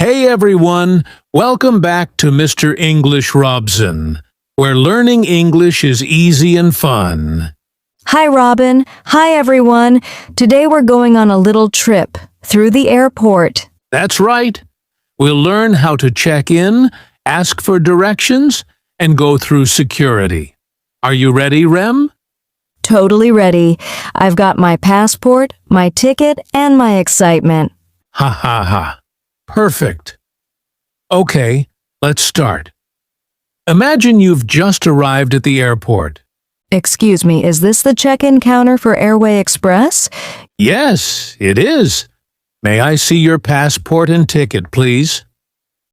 Hey everyone, welcome back to Mr. English Robson, where learning English is easy and fun. Hi, Robin. Hi, everyone. Today we're going on a little trip through the airport. That's right. We'll learn how to check in, ask for directions, and go through security. Are you ready, Rem? Totally ready. I've got my passport, my ticket, and my excitement. Ha ha ha. Perfect. Okay, let's start. Imagine you've just arrived at the airport. Excuse me, is this the check-in counter for Airway Express? Yes, it is. May I see your passport and ticket, please?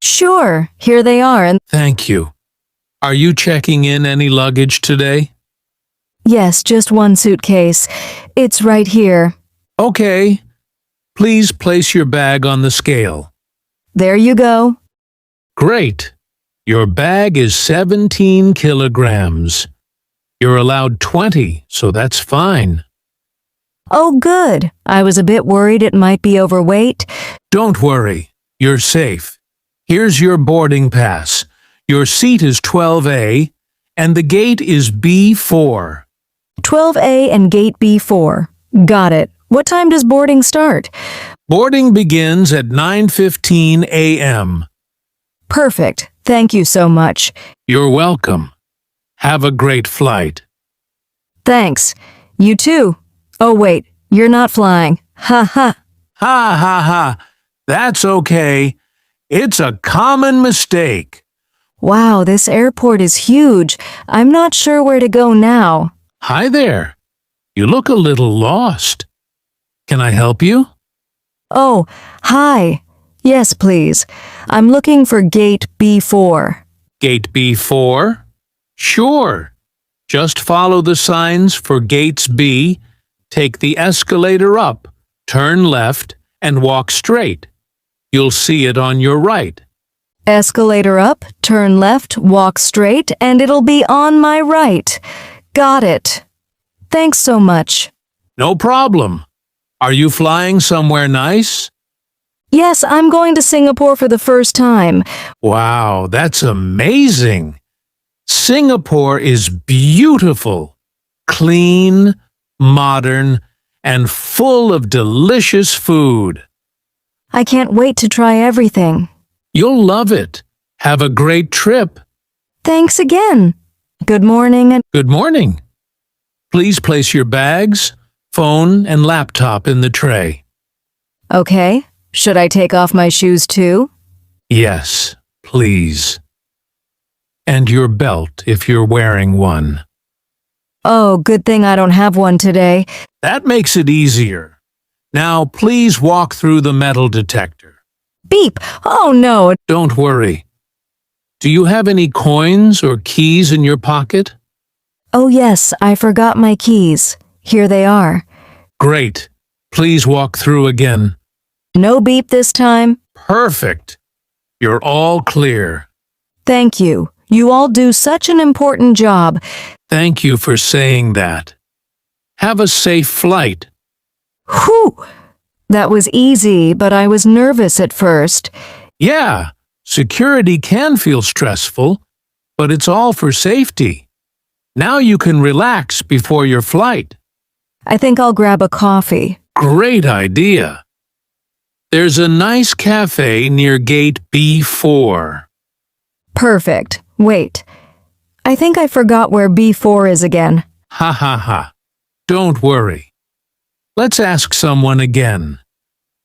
Sure, here they are. And Thank you. Are you checking in any luggage today? yes, just one suitcase. It's right here. Okay. Please place your bag on the scale. There you go. Great. Your bag is 17 kilograms. You're allowed 20, so that's fine. Oh, good. I was a bit worried it might be overweight. Don't worry. You're safe. Here's your boarding pass. Your seat is 12A, and the gate is B4. 12A and gate B4. Got it. What time does boarding start? Boarding begins at 9:15 a.m. Perfect. Thank you so much. You're welcome. Have a great flight. Thanks. You too. Oh, wait. You're not flying. Ha ha. Ha ha ha. That's okay. It's a common mistake. Wow, this airport is huge. I'm not sure where to go now. Hi there. You look a little lost. Can I help you? Oh, hi. Yes, please. I'm looking for gate B4. Gate B4? Sure. Just follow the signs for gates B, take the escalator up, turn left, and walk straight. You'll see it on your right. Escalator up, turn left, walk straight, and it'll be on my right. Got it. Thanks so much. No problem. Are you flying somewhere nice? Yes, I'm going to Singapore for the first time. Wow, that's amazing. Singapore is beautiful, clean, modern, and full of delicious food. I can't wait to try everything. You'll love it. Have a great trip. Thanks again. Good morning and Good morning. Please place your bags, phone, and laptop in the tray. okay. Should I take off my shoes too? Yes, please. And your belt if you're wearing one. Oh, good thing I don't have one today. That makes it easier. Now, please walk through the metal detector. Beep! Oh no! Don't worry. Do you have any coins or keys in your pocket? Oh yes, I forgot my keys. Here they are. Great. Please walk through again. No beep this time. Perfect. You're all clear. Thank you. You all do such an important job. Thank you for saying that. Have a safe flight. Whew! That was easy, but I was nervous at first. Yeah, security can feel stressful, but it's all for safety. Now you can relax before your flight. I think I'll grab a coffee. Great idea. There's a nice cafe near gate B4. Perfect. Wait. I think I forgot where B4 is again. Ha ha ha. Don't worry. Let's ask someone again.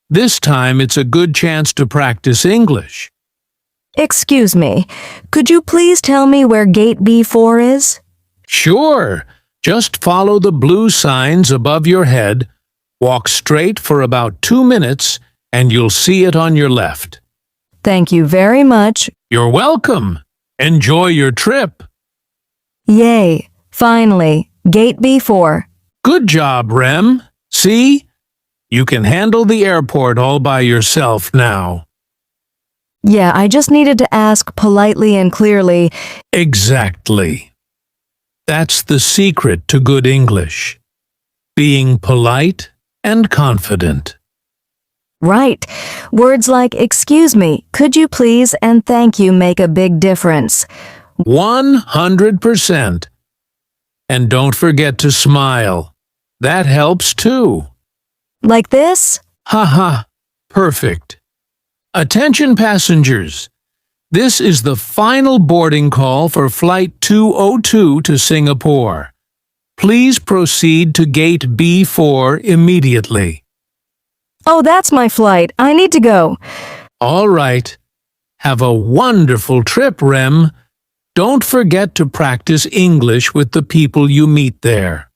This time it's a good chance to practice English. Excuse me. Could you please tell me where gate B4 is? Sure. Just follow the blue signs above your head, walk straight for about 2 minutes, and you'll see it on your left. Thank you very much. You're welcome. Enjoy your trip. Yay. Finally. Gate B4. Good job, Rem. See? You can handle the airport all by yourself now. Yeah, I just needed to ask politely and clearly. Exactly. That's the secret to good English. Being polite and confident. Right. Words like excuse me, could you please, and thank you make a big difference. 100%. And don't forget to smile. That helps too. Like this? Haha, perfect. Attention passengers. This is the final boarding call for Flight 202 to Singapore. Please proceed to Gate B4 immediately. Oh, that's my flight. I need to go. All right. Have a wonderful trip, Rem. Don't forget to practice English with the people you meet there.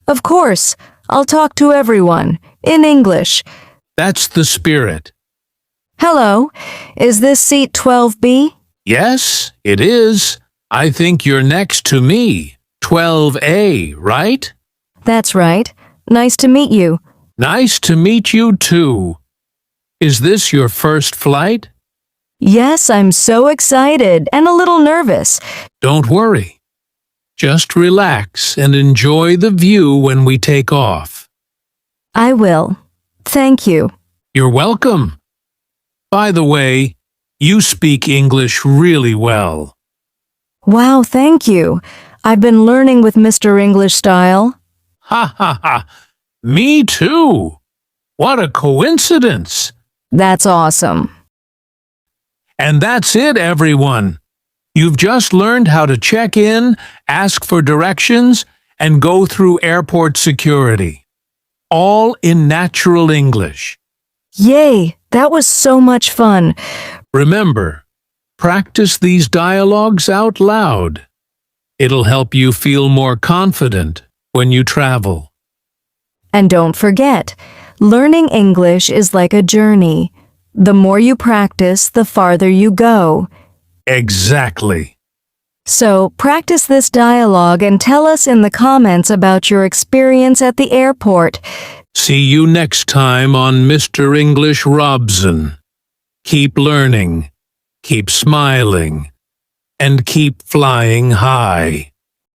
Of course. I'll talk to everyone. In English. That's the spirit. Hello. Is this seat 12B? Yes, it is. I think you're next to me. 12A, right? That's right. Nice to meet you. Nice to meet you too. Is this your first flight? Yes, I'm so excited and a little nervous. Don't worry. Just relax and enjoy the view when we take off. I will. Thank you. You're welcome. By the way, you speak English really well. Wow, thank you. I've been learning with Mr. English Style. Ha ha ha. Me too. What a coincidence. That's awesome. And that's it, everyone. You've just learned how to check in, ask for directions, and go through airport security. All in natural English. Yay, that was so much fun. Remember, practice these dialogues out loud. It'll help you feel more confident when you travel. And don't forget, learning English is like a journey. The more you practice, the farther you go. Exactly. So, practice this dialogue and tell us in the comments about your experience at the airport. See you next time on Mr. English Robson. Keep learning, keep smiling, and keep flying high.